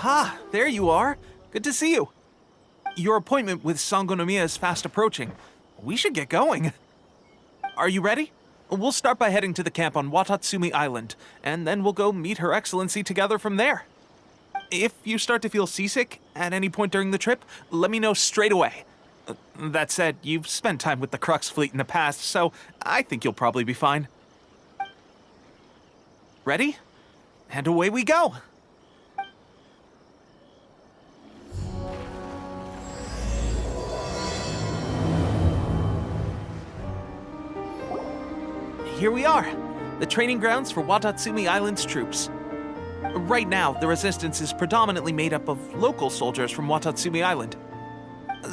Aha, there you are. Good to see you. Your appointment with Sangonomiya is fast approaching. We should get going. Are you ready? We'll start by heading to the camp on Watatsumi Island, and then we'll go meet Her Excellency together from there. If you start to feel seasick at any point during the trip, let me know straight away. That said, you've spent time with the Crux fleet in the past, so I think you'll probably be fine. Ready? And away we go! Here we are, the training grounds for Watatsumi Island's troops. Right now, the resistance is predominantly made up of local soldiers from Watatsumi Island.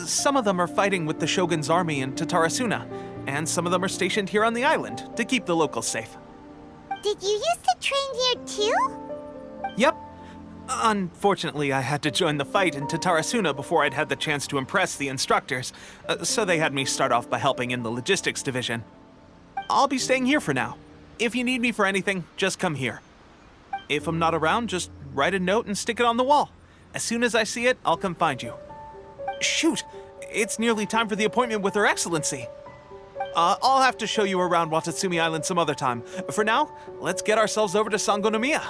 Some of them are fighting with the Shogun's army in Tatarasuna, and some of them are stationed here on the island to keep the locals safe. Did you used to train here too? Yep. Unfortunately, I had to join the fight in Tatarasuna before I'd had the chance to impress the instructors, so they had me start off by helping in the logistics division. I'll be staying here for now. If you need me for anything, just come here. If I'm not around, just write a note and stick it on the wall. As soon as I see it, I'll come find you. Shoot! It's nearly time for the appointment with Her Excellency. I'll have to show you around Watatsumi Island some other time. For now, let's get ourselves over to Sangonomiya.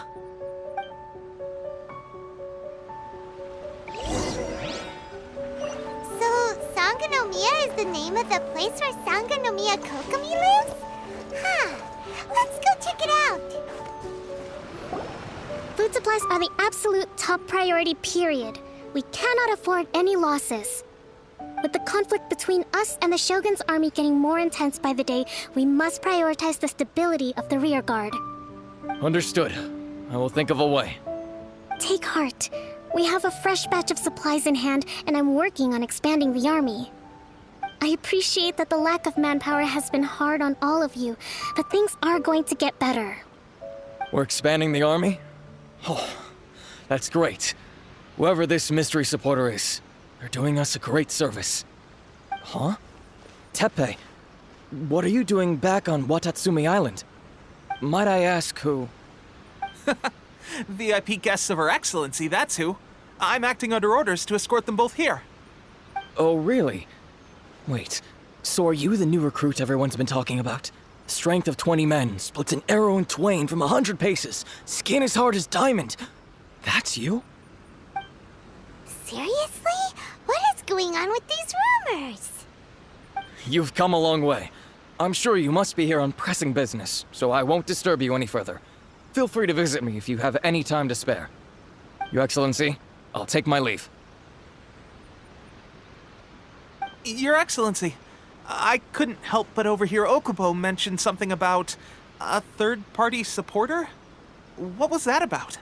So, Sangonomiya is the name of the place where Sangonomiya Kokomi lives? Huh. Let's go check it out. Food supplies are the absolute top priority, period. We cannot afford any losses. With the conflict between us and the Shogun's army getting more intense by the day, we must prioritize the stability of the rear guard. Understood. I will think of a way. Take heart. We have a fresh batch of supplies in hand, and I'm working on expanding the army. I appreciate that the lack of manpower has been hard on all of you, but things are going to get better. We're expanding the army? Oh, that's great. Whoever this mystery supporter is, they're doing us a great service. Huh? Teppei, what are you doing back on Watatsumi Island? Might I ask who? VIP guests of Her Excellency, that's who. I'm acting under orders to escort them both here. Oh, really? Wait, so are you the new recruit everyone's been talking about? Strength of 20 men, splits an arrow in twain from 100 paces, skin as hard as diamond. That's you? Seriously? What is going on with these rumors? You've come a long way. I'm sure you must be here on pressing business, so I won't disturb you any further. Feel free to visit me if you have any time to spare. Your Excellency, I'll take my leave. Your Excellency, I couldn't help but overhear Okubo mention something about a third-party supporter? What was that about?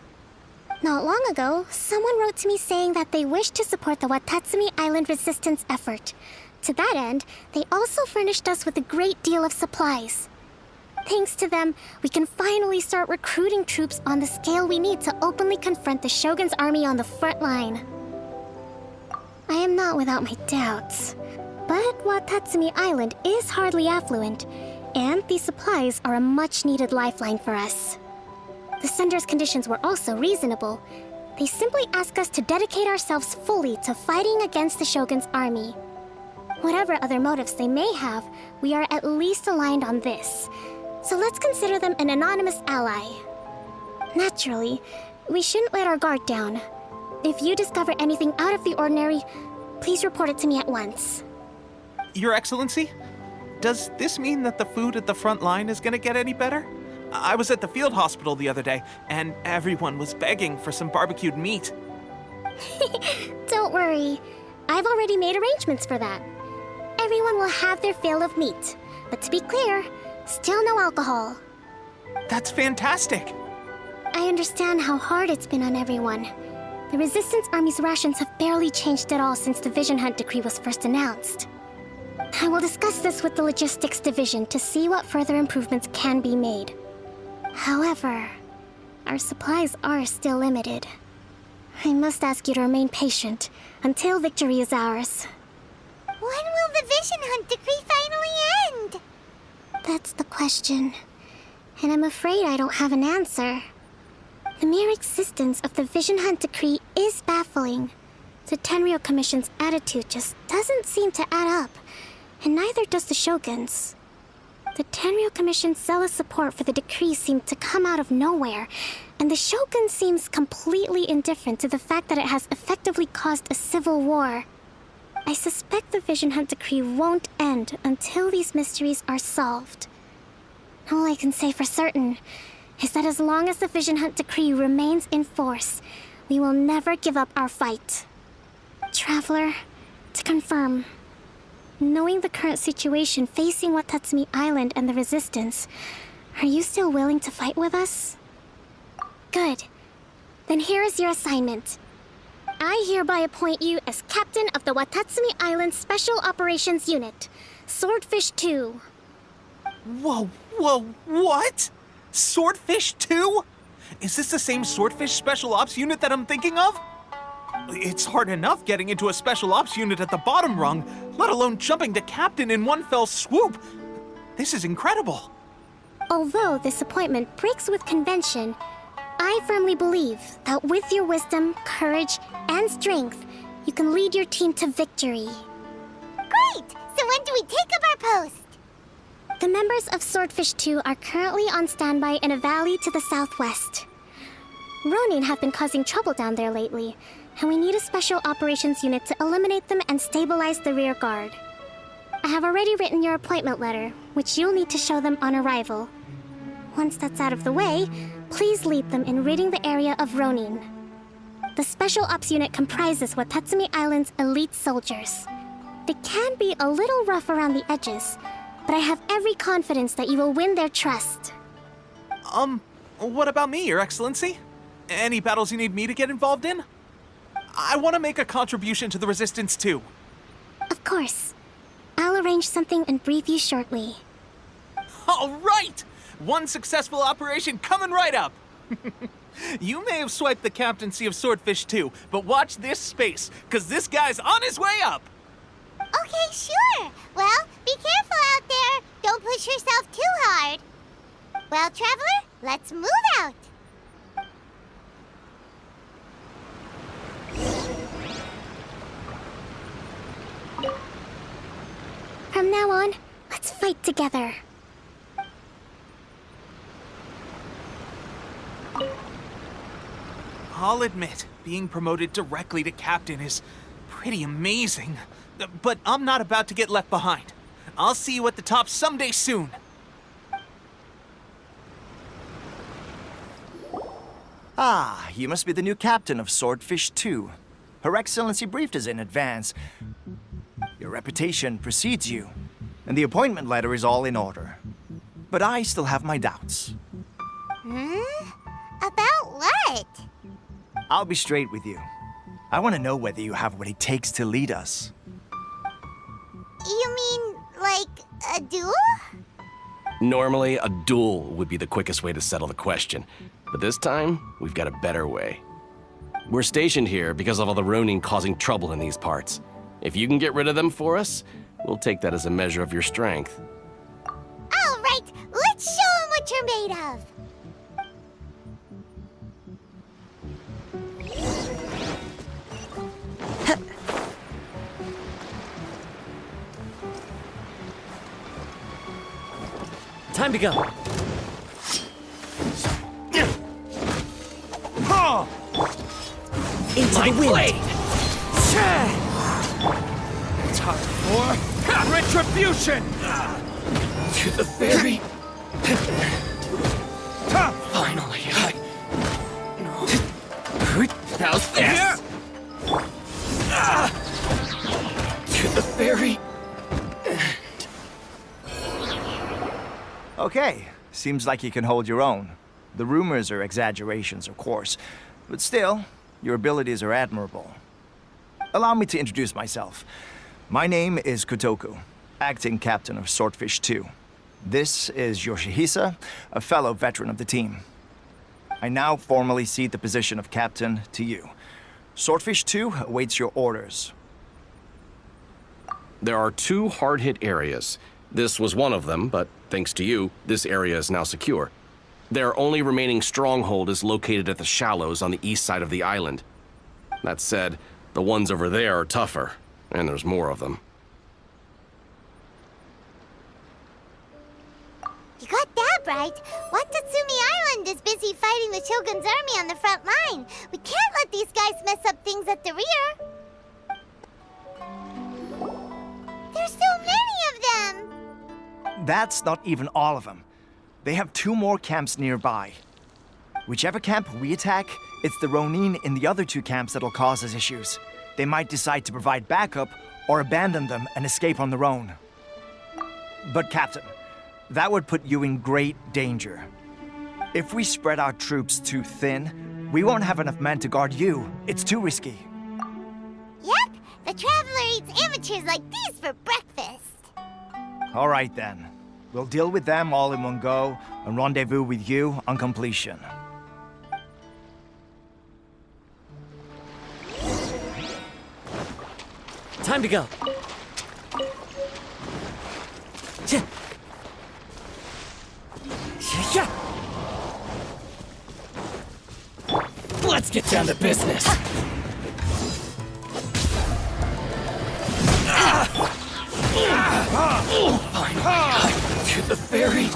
Not long ago, someone wrote to me saying that they wish to support the Watatsumi Island resistance effort. To that end, they also furnished us with a great deal of supplies. Thanks to them, we can finally start recruiting troops on the scale we need to openly confront the Shogun's army on the front line. I am not without my doubts, but Watatsumi Island is hardly affluent, and these supplies are a much-needed lifeline for us. The sender's conditions were also reasonable. They simply ask us to dedicate ourselves fully to fighting against the Shogun's army. Whatever other motives they may have, we are at least aligned on this. So let's consider them an anonymous ally. Naturally, we shouldn't let our guard down. If you discover anything out of the ordinary, please report it to me at once. Your Excellency, does this mean that the food at the front line is gonna get any better? I was at the field hospital the other day, and everyone was begging for some barbecued meat. Don't worry. I've already made arrangements for that. Everyone will have their fill of meat. But to be clear, still no alcohol. That's fantastic! I understand how hard it's been on everyone. The Resistance Army's rations have barely changed at all since the Vision Hunt decree was first announced. I will discuss this with the Logistics Division to see what further improvements can be made. However, our supplies are still limited. I must ask you to remain patient until victory is ours. When will the Vision Hunt decree finally end? That's the question. And I'm afraid I don't have an answer. The mere existence of the Vision Hunt Decree is baffling. The Tenryou Commission's attitude just doesn't seem to add up, and neither does the Shogun's. The Tenryou Commission's zealous support for the decree seemed to come out of nowhere, and the Shogun seems completely indifferent to the fact that it has effectively caused a civil war. I suspect the Vision Hunt Decree won't end until these mysteries are solved. All I can say for certain is that as long as the Vision Hunt Decree remains in force, we will never give up our fight. Traveler, to confirm, knowing the current situation facing Watatsumi Island and the Resistance, are you still willing to fight with us? Good. Then here is your assignment. I hereby appoint you as captain of the Watatsumi Island Special Operations Unit, Swordfish 2. Whoa, what? Swordfish 2? Is this the same Swordfish Special Ops unit that I'm thinking of? It's hard enough getting into a Special Ops unit at the bottom rung, let alone jumping to captain in one fell swoop. This is incredible. Although this appointment breaks with convention, I firmly believe that with your wisdom, courage, and strength, you can lead your team to victory. Great! So when do we take up our post? The members of Swordfish 2 are currently on standby in a valley to the southwest. Ronin have been causing trouble down there lately, and we need a special operations unit to eliminate them and stabilize the rear guard. I have already written your appointment letter, which you'll need to show them on arrival. Once that's out of the way, please lead them in ridding the area of Ronin. The Special Ops unit comprises Watatsumi Island's elite soldiers. They can be a little rough around the edges, but I have every confidence that you will win their trust. What about me, Your Excellency? Any battles you need me to get involved in? I want to make a contribution to the Resistance too. Of course. I'll arrange something and brief you shortly. All right! One successful operation coming right up! You may have swiped the captaincy of Swordfish 2, but watch this space, because this guy's on his way up! Okay, sure. Well, be careful out there. Don't push yourself too hard. Well, Traveler, let's move out. From now on, let's fight together. I'll admit, being promoted directly to captain is pretty amazing. But I'm not about to get left behind. I'll see you at the top someday soon. Ah, you must be the new captain of Swordfish 2. Her Excellency briefed us in advance. Your reputation precedes you, and the appointment letter is all in order. But I still have my doubts. About what? I'll be straight with you. I want to know whether you have what it takes to lead us. You mean, like, a duel? Normally, a duel would be the quickest way to settle the question. But this time, we've got a better way. We're stationed here because of all the Ronin causing trouble in these parts. If you can get rid of them for us, we'll take that as a measure of your strength. All right, let's show 'em what you're made of. Time to go. Into the wind. Time for retribution! To the ferry. Finally, how's this? To the ferry. Okay, seems like you can hold your own. The rumors are exaggerations, of course, but still, your abilities are admirable. Allow me to introduce myself. My name is Kotoku, acting captain of Swordfish 2. This is Yoshihisa, a fellow veteran of the team. I now formally cede the position of captain to you. Swordfish 2 awaits your orders. There are 2 hard-hit areas. This was one of them, but thanks to you, this area is now secure. Their only remaining stronghold is located at the shallows on the east side of the island. That said, the ones over there are tougher, and there's more of them. You got that right. Watatsumi Island is busy fighting the Shogun's army on the front line. We can't let these guys mess up things at the rear. There's so many of them! That's not even all of them. They have 2 more camps nearby. Whichever camp we attack, it's the Ronin in the other 2 camps that'll cause us issues. They might decide to provide backup or abandon them and escape on their own. But Captain, that would put you in great danger. If we spread our troops too thin, we won't have enough men to guard you. It's too risky. Yep, the Traveler eats amateurs like these for breakfast. All right then. We'll deal with them all in one go and rendezvous with you on completion. Time to go. Let's get down to business. Finally, through the ferry.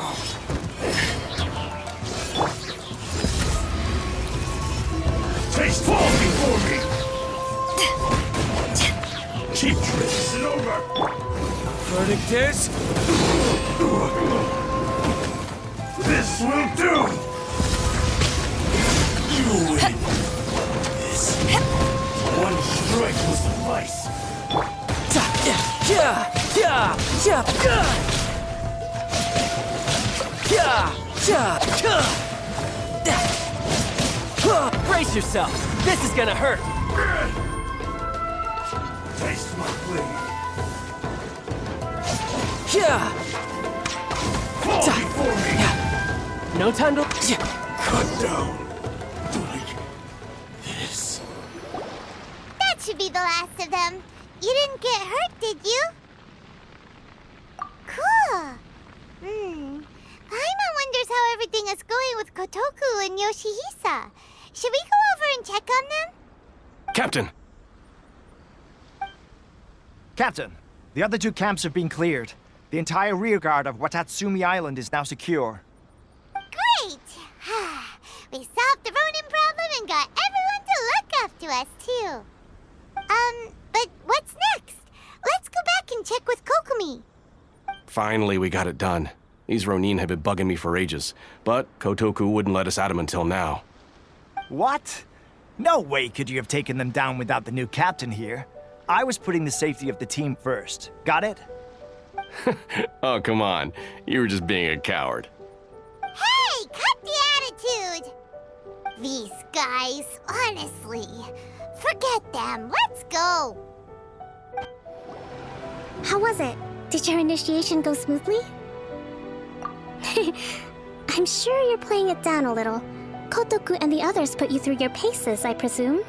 Taste fall before me! Cheap tricks is over! Verdict is... This will do! You win! This one strike will suffice! Brace yourself. This is gonna hurt. Taste my blade! Fall before me! No time to... Cut down! Like this. That should be the last of them. You didn't get hurt, did you? Cool. Paimon wonders how everything is going with Kotoku and Yoshihisa. Should we go over and check on them? Captain! Captain, the other 2 camps have been cleared. The entire rearguard of Watatsumi Island is now secure. Great! We solved the Ronin problem and got everyone to look after us, too. But what's next? Let's go back and check with Kokumi. Finally, we got it done. These Ronin have been bugging me for ages, but Kotoku wouldn't let us at them until now. What? No way could you have taken them down without the new captain here. I was putting the safety of the team first. Got it? Oh, come on. You were just being a coward. Hey, cut the attitude! These guys, honestly. Forget them. Let's go. How was it? Did your initiation go smoothly? I'm sure you're playing it down a little. Kotoku and the others put you through your paces, I presume.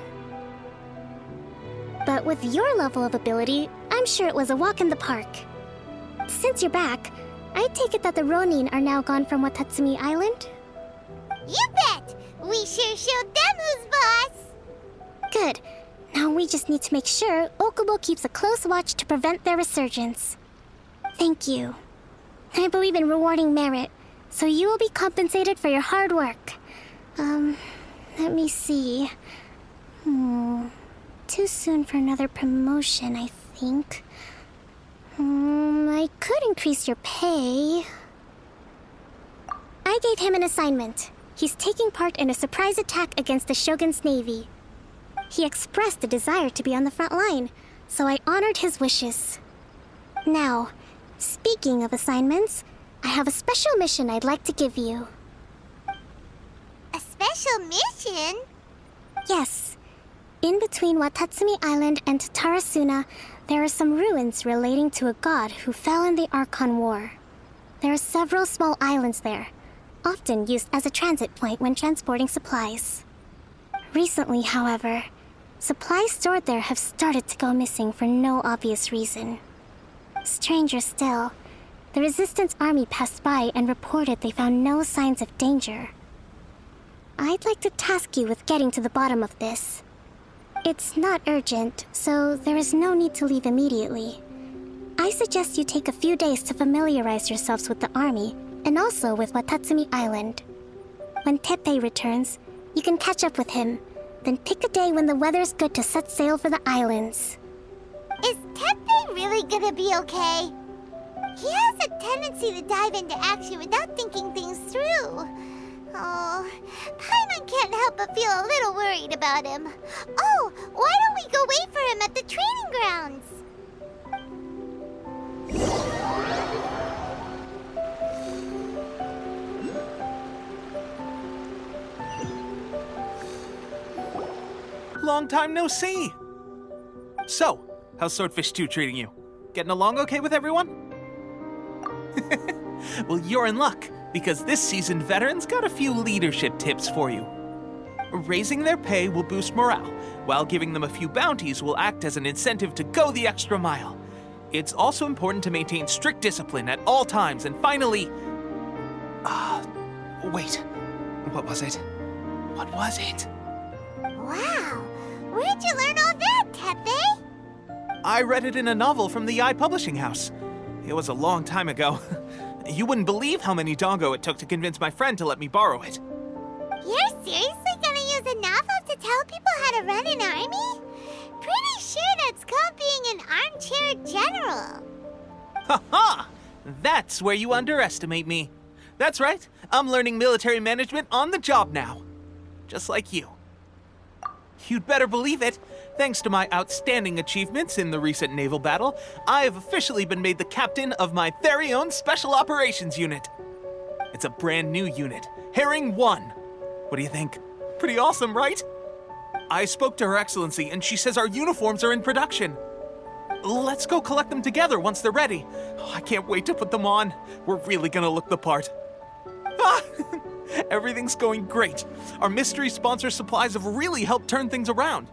But with your level of ability, I'm sure it was a walk in the park. Since you're back, I take it that the Ronin are now gone from Watatsumi Island? You bet! We sure showed them who's boss! Good. Now we just need to make sure Okubo keeps a close watch to prevent their resurgence. Thank you. I believe in rewarding merit, so you will be compensated for your hard work. Let me see. Too soon for another promotion, I think. I could increase your pay. I gave him an assignment. He's taking part in a surprise attack against the Shogun's navy. He expressed a desire to be on the front line, so I honored his wishes. Now, speaking of assignments, I have a special mission I'd like to give you. A special mission? Yes. In between Watatsumi Island and Tarasuna, there are some ruins relating to a god who fell in the Archon War. There are several small islands there, often used as a transit point when transporting supplies. Recently, however, supplies stored there have started to go missing for no obvious reason. Stranger still, the Resistance army passed by and reported they found no signs of danger, I'd like to task you with getting to the bottom of this. It's not urgent, so there is no need to leave immediately. I suggest you take a few days to familiarize yourselves with the army, and also with Watatsumi Island. When Teppei returns, you can catch up with him, then pick a day when the weather's good to set sail for the islands. Is Teppei really gonna be okay? He has a tendency to dive into action without thinking things through. Oh, Paimon can't help but feel a little worried about him. Oh, why don't we go wait for him at the training grounds? Long time no see! So, how's Swordfish 2 treating you? Getting along okay with everyone? Well, you're in luck, because this seasoned veteran's got a few leadership tips for you. Raising their pay will boost morale, while giving them a few bounties will act as an incentive to go the extra mile. It's also important to maintain strict discipline at all times, and finally... wait. What was it? What was it? Wow, where'd you learn all that, Teppei? I read it in a novel from the Publishing House. It was a long time ago. You wouldn't believe how many dongo it took to convince my friend to let me borrow it. You're seriously gonna use a novel to tell people how to run an army? Pretty sure that's called being an armchair general. Ha ha! That's where you underestimate me. That's right, I'm learning military management on the job now. Just like you. You'd better believe it. Thanks to my outstanding achievements in the recent naval battle, I have officially been made the captain of my very own Special Operations Unit. It's a brand new unit, Herring 1. What do you think? Pretty awesome, right? I spoke to Her Excellency, and she says our uniforms are in production. Let's go collect them together once they're ready. Oh, I can't wait to put them on. We're really gonna look the part. Ah! Everything's going great. Our mystery sponsor supplies have really helped turn things around.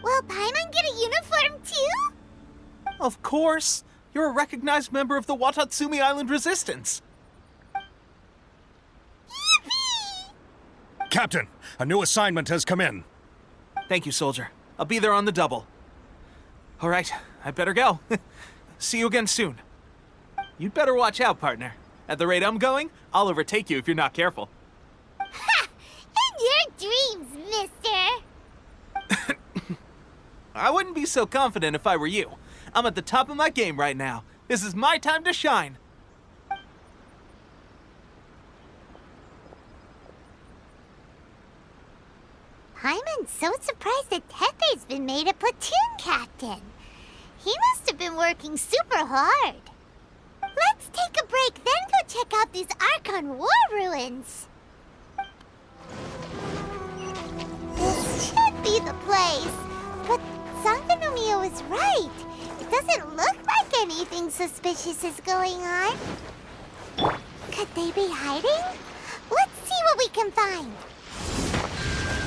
Will Paimon get a uniform too? Of course. You're a recognized member of the Watatsumi Island Resistance. Yippee! Captain, a new assignment has come in. Thank you, soldier. I'll be there on the double. All right, I better go. See you again soon. You'd better watch out, partner. At the rate I'm going, I'll overtake you if you're not careful. Ha! In your dreams, mister! I wouldn't be so confident if I were you. I'm at the top of my game right now. This is my time to shine. Paimon's so surprised that Teppei's been made a platoon captain. He must have been working super hard. Let's take a break, then go check out these Archon War ruins. This should be the place. But Sankanomiya was right. It doesn't look like anything suspicious is going on. Could they be hiding? Let's see what we can find.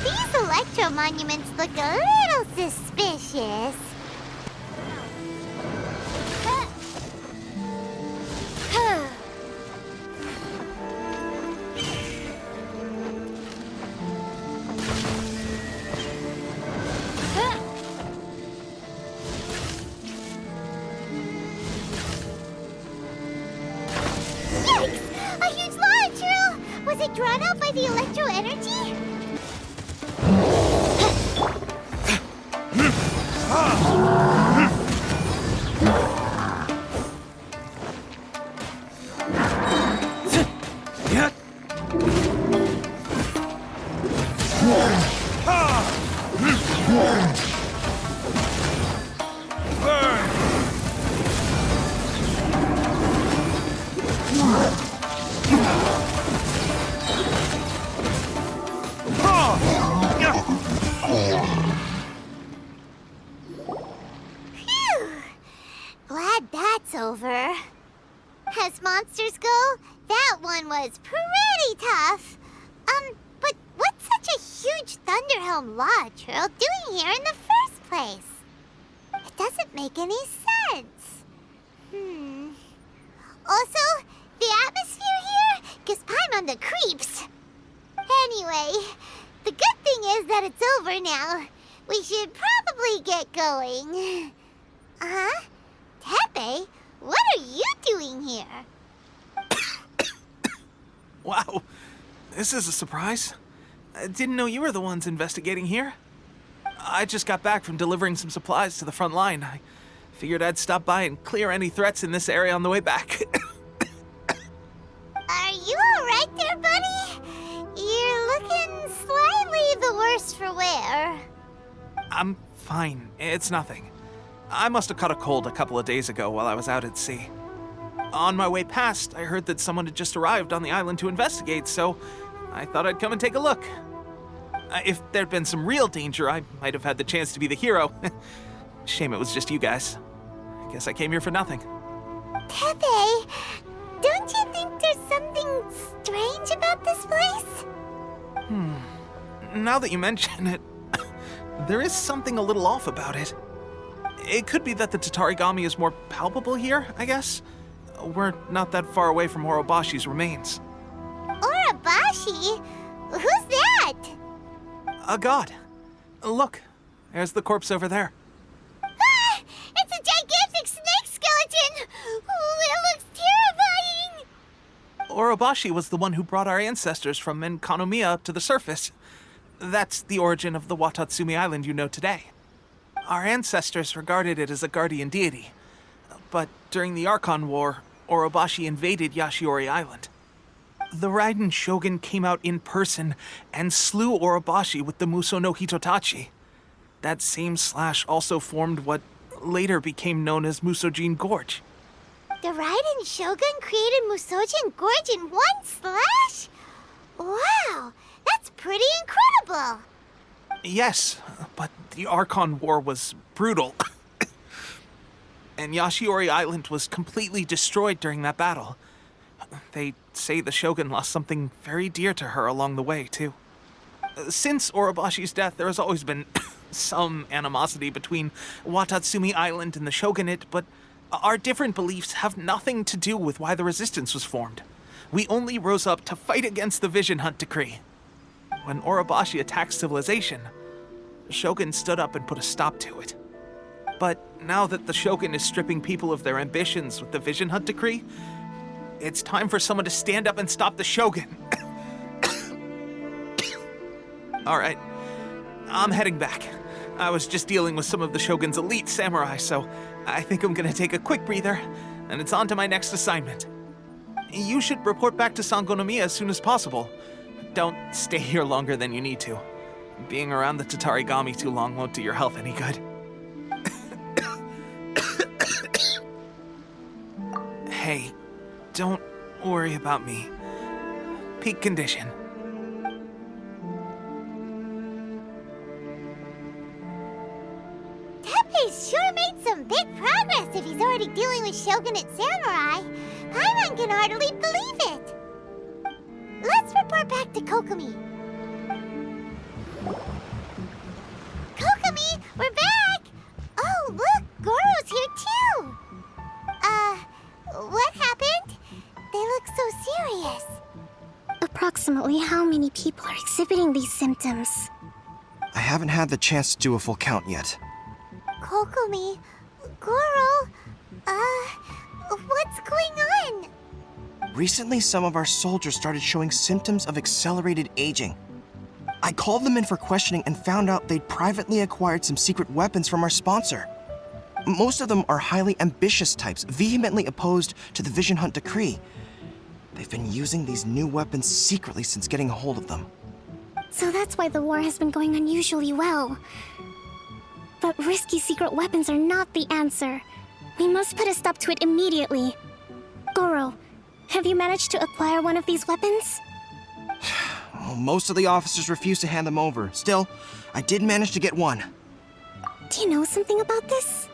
These electro monuments look a little suspicious. Yikes! A huge launch, Earl! Was it drawn out by the electro energy? Phew! Glad that's over. As monsters go, that one was pretty tough. But what's such a huge Thunderhelm Lodge Earl doing here in the first place? It doesn't make any sense. Also, the atmosphere here gives Paimon the creeps. Anyway, that it's over now. We should probably get going. Huh? Tepe, what are you doing here? Wow, this is a surprise. I didn't know you were the ones investigating here. I just got back from delivering some supplies to the front line. I figured I'd stop by and clear any threats in this area on the way back. Are you alright there, buddy? You're looking slightly the worse for wear. I'm fine. It's nothing. I must have caught a cold a couple of days ago while I was out at sea. On my way past, I heard that someone had just arrived on the island to investigate, so I thought I'd come and take a look. If there'd been some real danger, I might have had the chance to be the hero. Shame it was just you guys. I guess I came here for nothing. Tepe, don't you think there's something strange about this place? Now that you mention it, there is something a little off about it. It could be that the Tatarigami is more palpable here, I guess. We're not that far away from Orobashi's remains. Orobashi? Who's that? A god. Look, there's the corpse over there. Ah! It's a gigantic snake skeleton! Oh, it looks terrifying! Orobashi was the one who brought our ancestors from Enkanomiya up to the surface. That's the origin of the Watatsumi Island you know today. Our ancestors regarded it as a guardian deity. But during the Archon War, Orobashi invaded Yashiori Island. The Raiden Shogun came out in person and slew Orobashi with the Muso no Hitotachi. That same slash also formed what later became known as Musojin Gorge. The Raiden Shogun created Musojin Gorge in one slash? Wow, that's pretty incredible! Yes, but the Archon War was brutal. And Yashiori Island was completely destroyed during that battle. They say the Shogun lost something very dear to her along the way, too. Since Orobashi's death, there has always been some animosity between Watatsumi Island and the Shogunate, but our different beliefs have nothing to do with why the resistance was formed. We only rose up to fight against the Vision Hunt Decree. When Orobashi attacked civilization, the Shogun stood up and put a stop to it. But now that the Shogun is stripping people of their ambitions with the Vision Hunt Decree, it's time for someone to stand up and stop the Shogun. All right, I'm heading back. I was just dealing with some of the Shogun's elite samurai, so I think I'm gonna take a quick breather, and it's on to my next assignment. You should report back to Sangonomiya as soon as possible. Don't stay here longer than you need to. Being around the Tatarigami too long won't do your health any good. Hey, don't worry about me. Peak condition. Tepe's sure made some big progress if he's already dealing with Shogunate samurai. Paimon can hardly believe it. Let's report back to Kokomi. Kokomi, we're back! Oh, look, Goro's here too! What happened? They look so serious. Approximately how many people are exhibiting these symptoms? I haven't had the chance to do a full count yet. Kokomi, Goro, what's going on? Recently, some of our soldiers started showing symptoms of accelerated aging. I called them in for questioning and found out they'd privately acquired some secret weapons from our sponsor. Most of them are highly ambitious types, vehemently opposed to the Vision Hunt Decree. They've been using these new weapons secretly since getting a hold of them. So that's why the war has been going unusually well. But risky secret weapons are not the answer. We must put a stop to it immediately. Goro, have you managed to acquire one of these weapons? Well, most of the officers refuse to hand them over. Still, I did manage to get one. Do you know something about this?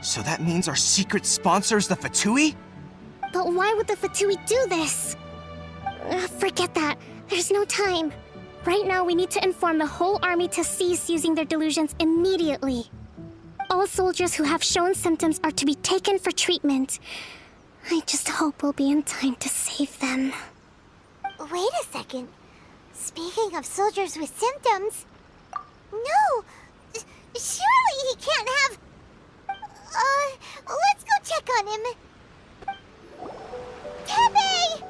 So that means our secret sponsor is the Fatui? But why would the Fatui do this? Forget that. There's no time. Right now, we need to inform the whole army to cease using their delusions immediately. All soldiers who have shown symptoms are to be taken for treatment. I just hope we'll be in time to save them. Wait a second. Speaking of soldiers with symptoms... No! Surely he can't have... let's go check on him. Tepe!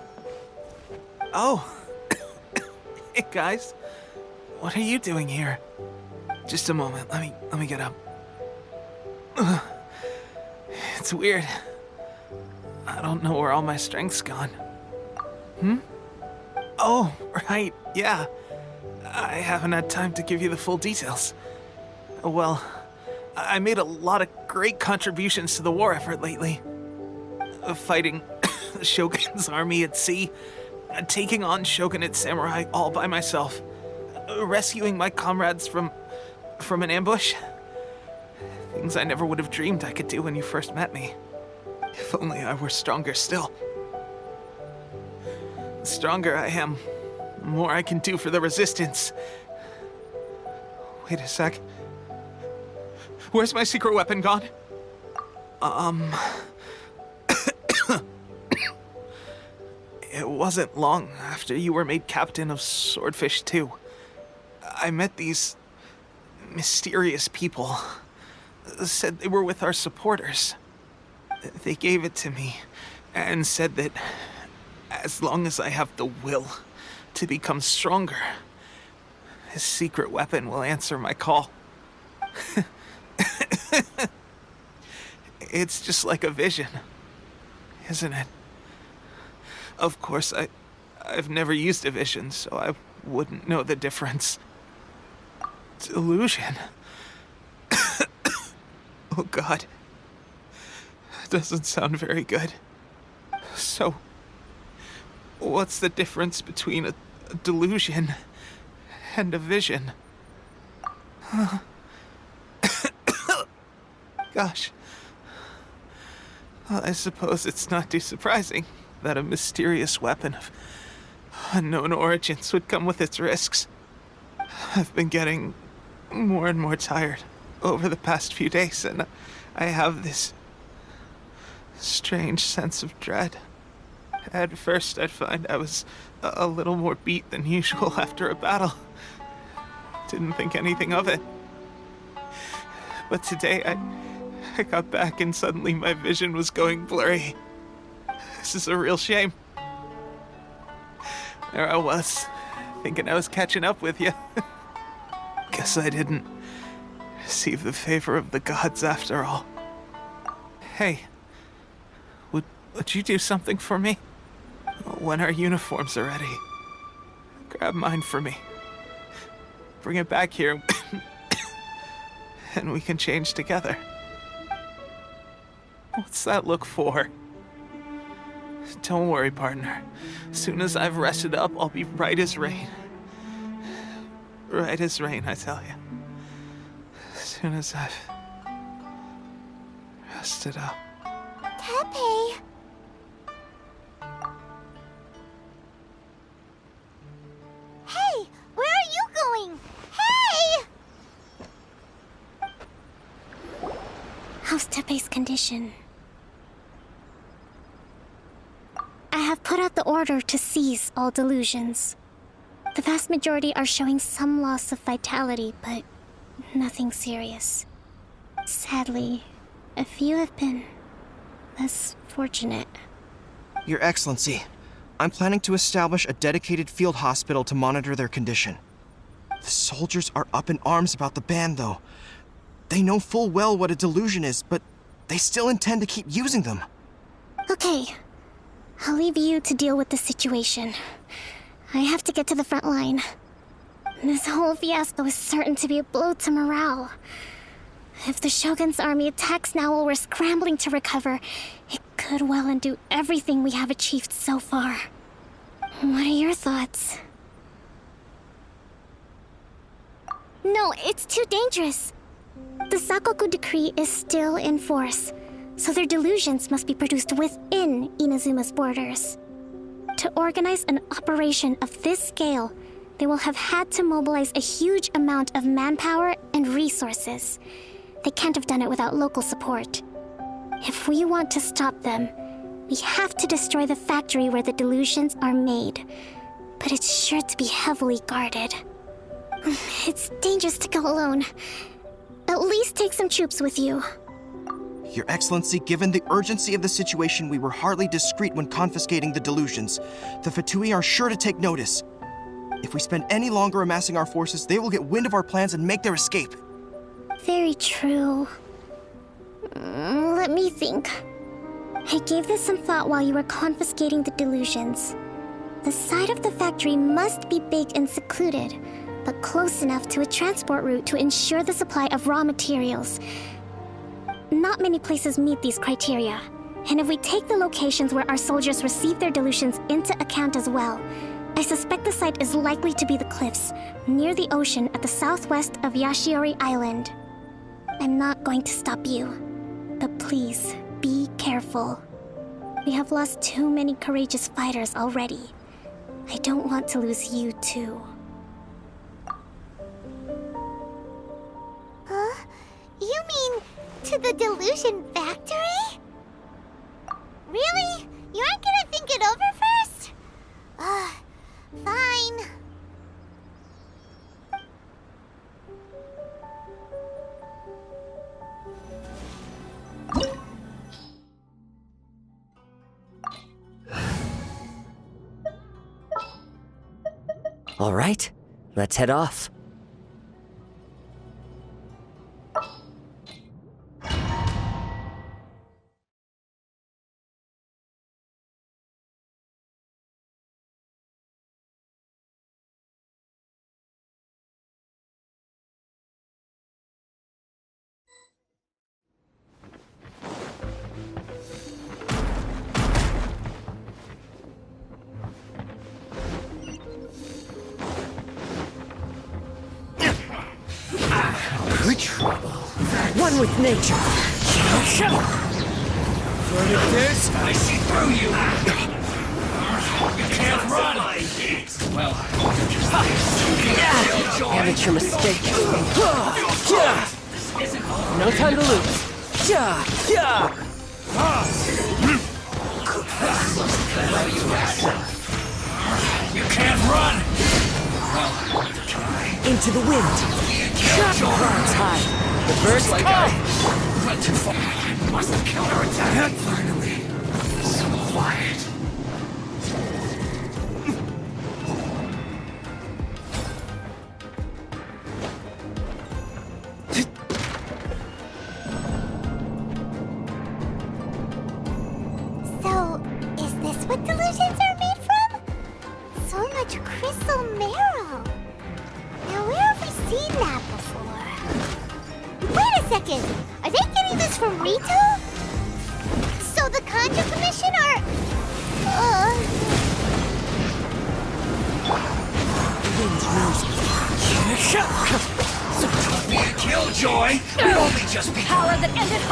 Oh. Hey, guys. What are you doing here? Just a moment. Let me get up. Ugh. It's weird. I don't know where all my strength's gone. Oh, right. Yeah. I haven't had time to give you the full details. Well, I made a lot of great contributions to the war effort lately. Fighting the Shogun's army at sea, taking on Shogunate samurai all by myself, rescuing my comrades from an ambush. Things I never would have dreamed I could do when you first met me. If only I were stronger still. The stronger I am, the more I can do for the Resistance. Wait a sec. Where's my secret weapon gone? It wasn't long after you were made captain of Swordfish 2. I met these mysterious people. Said they were with our supporters. They gave it to me and said that as long as I have the will to become stronger, his secret weapon will answer my call. It's just like a vision, isn't it? Of course, I've never used a vision, so I wouldn't know the difference. Delusion. Oh God. Doesn't sound very good. So, what's the difference between a delusion and a vision? Gosh. Well, I suppose it's not too surprising that a mysterious weapon of unknown origins would come with its risks. I've been getting more and more tired over the past few days, and I have this strange sense of dread. At first, I'd find I was a little more beat than usual after a battle. Didn't think anything of it. But today, I got back and suddenly my vision was going blurry. This is a real shame. There I was, thinking I was catching up with you. Guess I didn't receive the favor of the gods after all. Hey, would you do something for me? When our uniforms are ready, grab mine for me. Bring it back here, and we can change together. What's that look for? Don't worry, partner. As soon as I've rested up, I'll be right as rain. Right as rain, I tell you. As soon as I've rested up. Tepe! Hey! Where are you going? Hey! How's Tepe's condition? I have put out the order to seize all delusions. The vast majority are showing some loss of vitality, but nothing serious. Sadly, a few have been less fortunate. Your Excellency, I'm planning to establish a dedicated field hospital to monitor their condition. The soldiers are up in arms about the ban, though. They know full well what a delusion is, but they still intend to keep using them. Okay, I'll leave you to deal with the situation. I have to get to the front line. This whole fiasco is certain to be a blow to morale. If the Shogun's army attacks now while we're scrambling to recover, it could well undo everything we have achieved so far. What are your thoughts? No, it's too dangerous. The Sakoku decree is still in force, so their delusions must be produced within Inazuma's borders. To organize an operation of this scale, they will have had to mobilize a huge amount of manpower and resources. They can't have done it without local support. If we want to stop them, we have to destroy the factory where the delusions are made. but it's sure to be heavily guarded. It's dangerous to go alone. At least take some troops with you. Your Excellency, given the urgency of the situation, we were hardly discreet when confiscating the delusions. The Fatui are sure to take notice. If we spend any longer amassing our forces, they will get wind of our plans and make their escape. Very true. Let me think. I gave this some thought while you were confiscating the delusions. The side of the factory must be big and secluded, but close enough to a transport route to ensure the supply of raw materials. Not many places meet these criteria, and if we take the locations where our soldiers receive their delusions into account as well, I suspect the site is likely to be the cliffs, near the ocean at the southwest of Yashiori Island. I'm not going to stop you, but please, be careful. We have lost too many courageous fighters already. I don't want to lose you too. Huh? You mean to the delusion factory? Really? You aren't gonna think it over first? Fine. All right, let's head off. One with nature. This? I see through you! You can't run! Well, Amateur mistake. No time to lose. you can't run! Into the wind. Clouds high. The birds come. Went too far. Must counterattack. Finally. So quiet. So, is this what delusions are made from? So much crystal marrow. Now, where have we seen that before? Wait a second! Are they getting this from Rito? So the Conjure Commission are... So don't be a killjoy! We've only just begun! Power that ended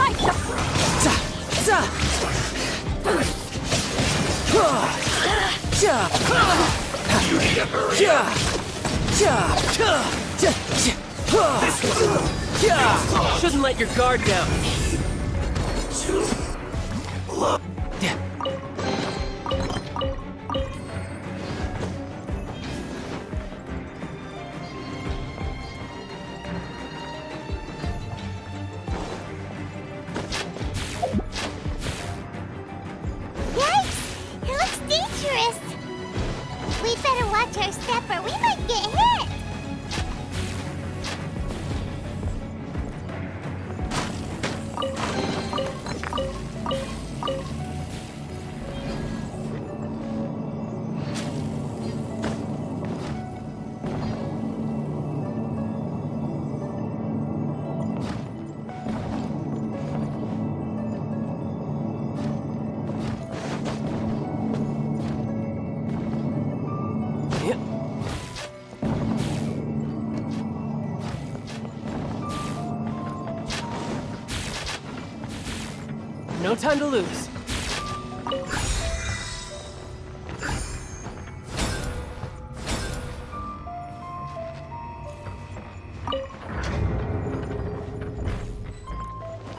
You need to hurry! Shouldn't let your guard down. Yikes! It looks dangerous! We'd better watch our step or we might get hit! No time to lose.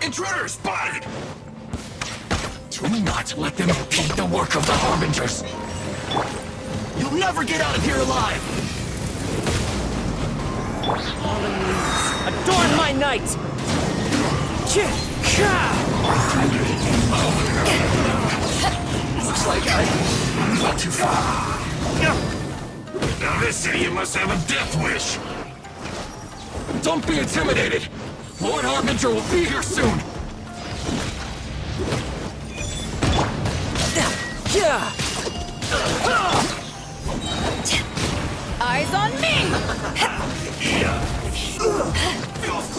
Intruder spotted! Do not let them impede the work of the Harbingers! You'll never get out of here alive! Adorn my night! Looks like I went too far. Now this idiot must have a death wish. Don't be intimidated. Lord Harbinger will be here soon. Eyes on me!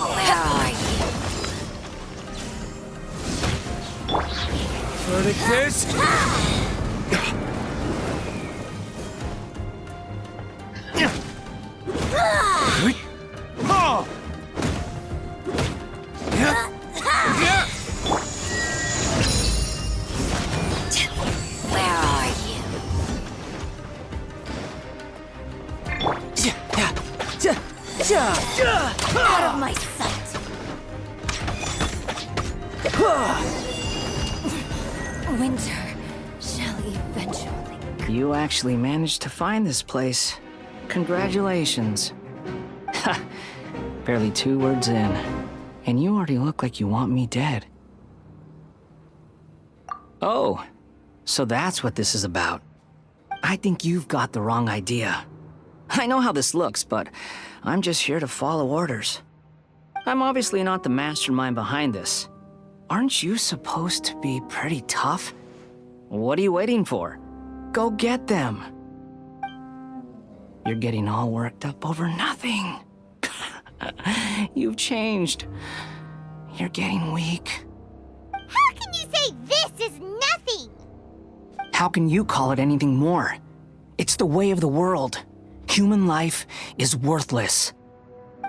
Where are you? Verdict is... Where are you? Out of my sight! Winter shall eventually... You actually managed to find this place. Congratulations. Ha! Barely 2 words in, and you already look like you want me dead. Oh, so that's what this is about. I think you've got the wrong idea. I know how this looks, but I'm just here to follow orders. I'm obviously not the mastermind behind this. Aren't you supposed to be pretty tough? What are you waiting for? Go get them. You're getting all worked up over nothing. You've changed. You're getting weak. How can you say this is nothing? How can you call it anything more? It's the way of the world. Human life is worthless.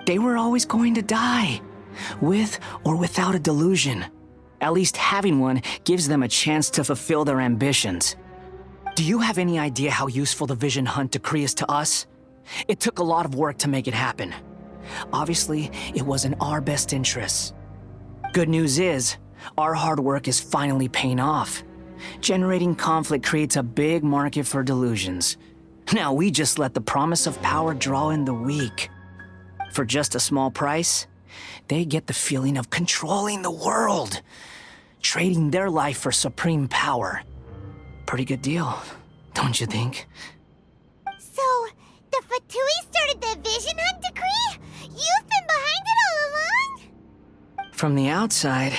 They were always going to die, with or without a delusion. At least having one gives them a chance to fulfill their ambitions. Do you have any idea how useful the Vision Hunt decree is to us? It took a lot of work to make it happen. Obviously, it was in our best interests. Good news is, our hard work is finally paying off. Generating conflict creates a big market for delusions. Now we just let the promise of power draw in the weak. For just a small price, they get the feeling of controlling the world, trading their life for supreme power. Pretty good deal, don't you think? So, the Fatui started the Vision Hunt decree? You've been behind it all along? From the outside,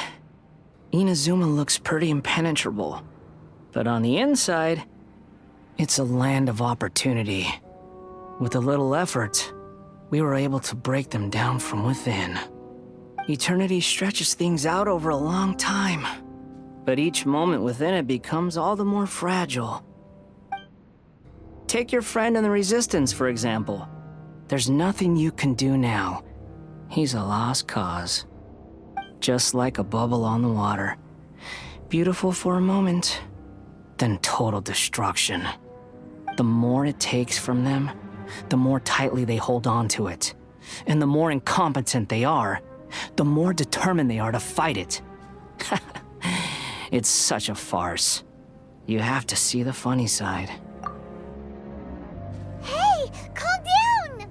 Inazuma looks pretty impenetrable. But on the inside, it's a land of opportunity. With a little effort, we were able to break them down from within. Eternity stretches things out over a long time, but each moment within it becomes all the more fragile. Take your friend in the Resistance, for example. There's nothing you can do now. He's a lost cause. Just like a bubble on the water. Beautiful for a moment, then total destruction. The more it takes from them, the more tightly they hold on to it. And the more incompetent they are, the more determined they are to fight it. It's such a farce. You have to see the funny side. Hey, calm down!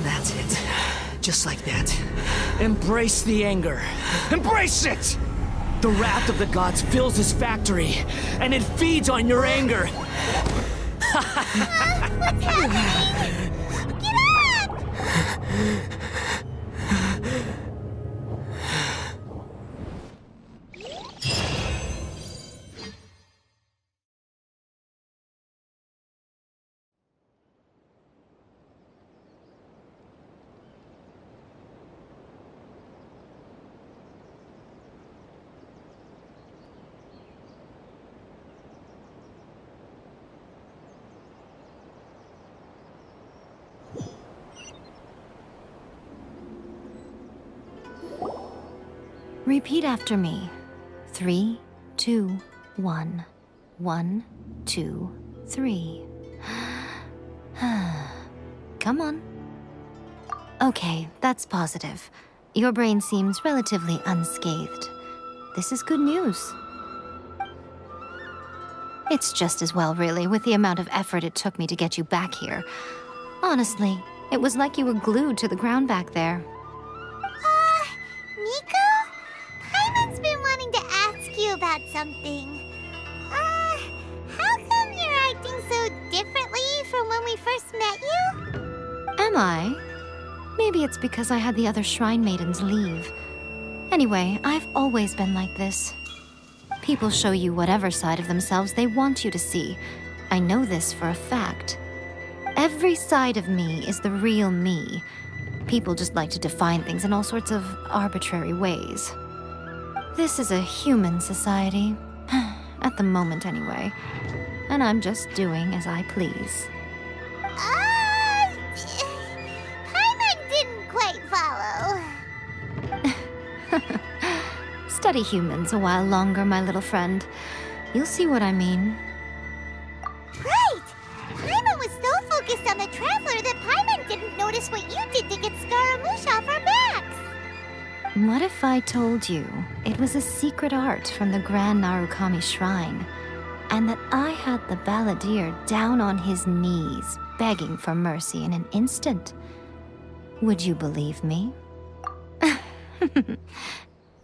That's it. Just like that. Embrace the anger. Embrace it! The wrath of the gods fills this factory, and it feeds on your anger. What's happening? Get up! Repeat after me. 3, 2, 1, 1, 2, 3. Come on. Okay, that's positive. Your brain seems relatively unscathed. This is good news. It's just as well, really, with the amount of effort it took me to get you back here. Honestly, it was like you were glued to the ground back there. Nico? Paimon's been wanting to ask you about something. How come you're acting so differently from when we first met you? Am I? Maybe it's because I had the other Shrine Maidens leave. Anyway, I've always been like this. People show you whatever side of themselves they want you to see. I know this for a fact. Every side of me is the real me. People just like to define things in all sorts of arbitrary ways. This is a human society. At the moment, anyway. And I'm just doing as I please. Paimon didn't quite follow. Study humans a while longer, my little friend. You'll see what I mean. Right! Paimon was so focused on the Traveler that Paimon didn't notice what you did to get Scaramouche off our backs. What if I told you it was a secret art from the Grand Narukami Shrine, and that I had the balladeer down on his knees, begging for mercy in an instant? Would you believe me?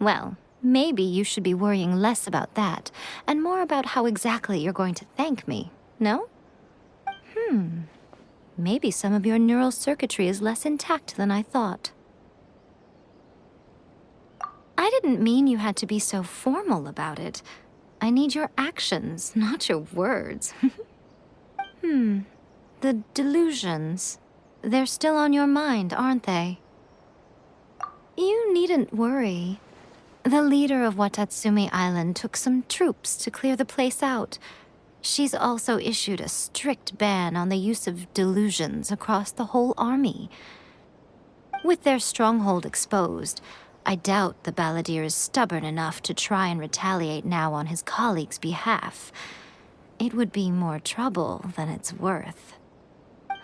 Well, maybe you should be worrying less about that, and more about how exactly you're going to thank me, no? Maybe some of your neural circuitry is less intact than I thought. I didn't mean you had to be so formal about it. I need your actions, not your words. The delusions. They're still on your mind, aren't they? You needn't worry. The leader of Watatsumi Island took some troops to clear the place out. She's also issued a strict ban on the use of delusions across the whole army. With their stronghold exposed, I doubt the balladeer is stubborn enough to try and retaliate now on his colleagues' behalf. It would be more trouble than it's worth.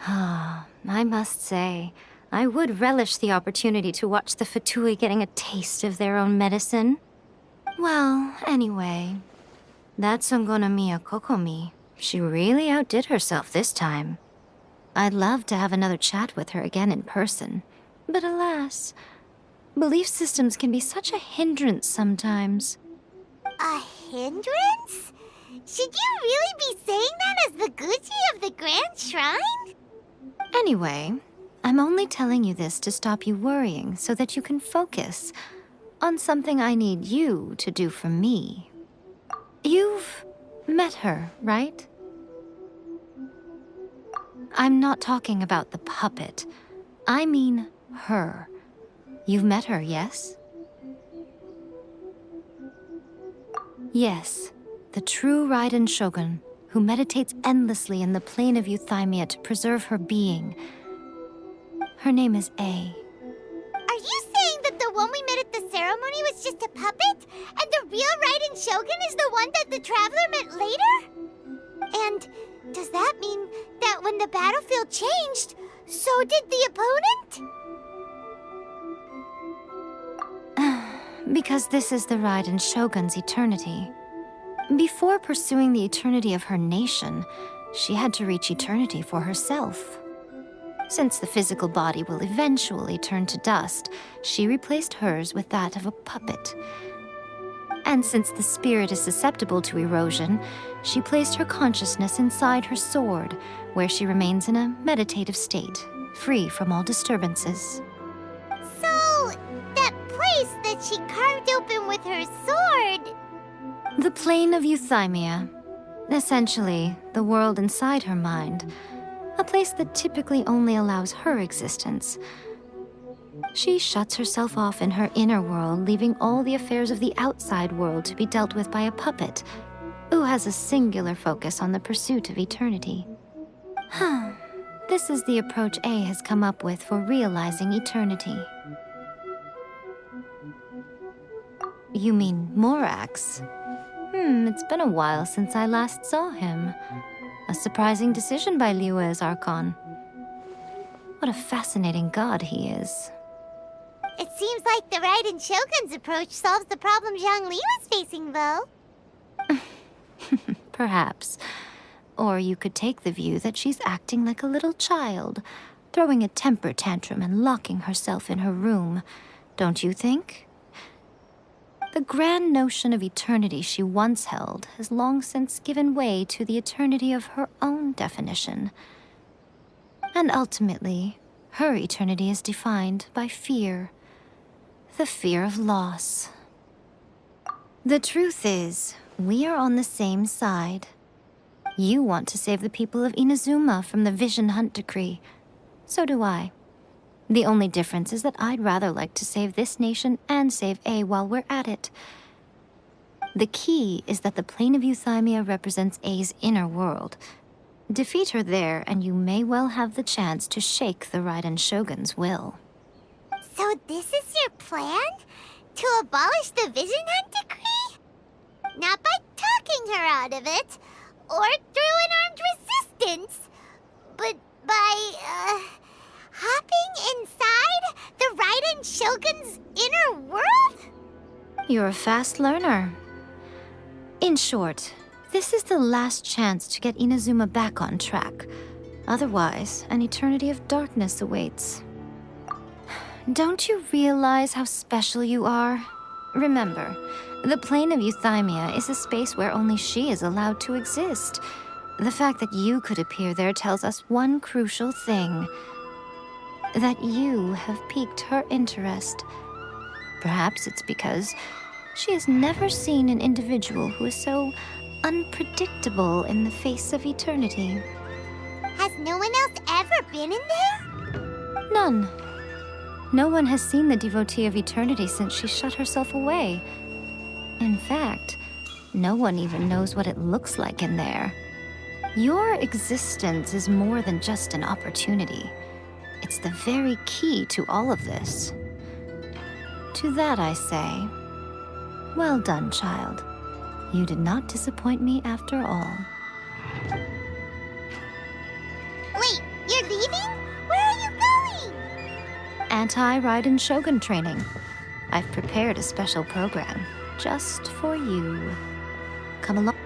I must say, I would relish the opportunity to watch the Fatui getting a taste of their own medicine. Well, anyway, that's Songonamiya Kokomi. She really outdid herself this time. I'd love to have another chat with her again in person, but alas, belief systems can be such a hindrance sometimes. A hindrance? Should you really be saying that as the Gucci of the Grand Shrine? Anyway, I'm only telling you this to stop you worrying so that you can focus on something I need you to do for me. You've met her, right? I'm not talking about the puppet. I mean her. You've met her, yes? Yes, the true Raiden Shogun, who meditates endlessly in the plane of Euthymia to preserve her being. Her name is A. Are you saying that the one we met at the ceremony was just a puppet? And the real Raiden Shogun is the one that the Traveler met later? And does that mean that when the battlefield changed, so did the opponent? Because this is the Raiden Shogun's eternity. Before pursuing the eternity of her nation, she had to reach eternity for herself. Since the physical body will eventually turn to dust, she replaced hers with that of a puppet. And since the spirit is susceptible to erosion, she placed her consciousness inside her sword, where she remains in a meditative state, free from all disturbances. So, that place that she carved open with her sword... The plane of Euthymia. Essentially, the world inside her mind. A place that typically only allows her existence. She shuts herself off in her inner world, leaving all the affairs of the outside world to be dealt with by a puppet, who has a singular focus on the pursuit of eternity. This is the approach A has come up with for realizing eternity. You mean Morax? It's been a while since I last saw him. A surprising decision by Liyue's Archon. What a fascinating god he is. It seems like the Raiden Shogun's approach solves the problem Zhongli was facing, though. Perhaps. Or you could take the view that she's acting like a little child, throwing a temper tantrum and locking herself in her room. Don't you think? The grand notion of eternity she once held has long since given way to the eternity of her own definition. And ultimately, her eternity is defined by fear. The fear of loss. The truth is, we are on the same side. You want to save the people of Inazuma from the Vision Hunt decree. So do I. The only difference is that I'd rather like to save this nation and save A while we're at it. The key is that the plane of Euthymia represents A's inner world. Defeat her there, and you may well have the chance to shake the Raiden Shogun's will. So this is your plan? To abolish the Vision Hunt decree? Not by talking her out of it, or through an armed resistance, but by, hopping inside the Raiden Shogun's inner world? You're a fast learner. In short, this is the last chance to get Inazuma back on track. Otherwise, an eternity of darkness awaits. Don't you realize how special you are? Remember, the plane of Euthymia is a space where only she is allowed to exist. The fact that you could appear there tells us one crucial thing. That you have piqued her interest. Perhaps it's because she has never seen an individual who is so unpredictable in the face of eternity. Has no one else ever been in there? None. No one has seen the devotee of eternity since she shut herself away. In fact, no one even knows what it looks like in there. Your existence is more than just an opportunity. It's the very key to all of this. To that I say, well done, child. You did not disappoint me after all. Wait, you're leaving? Where are you going? Anti-Raiden Shogun training. I've prepared a special program just for you. Come along.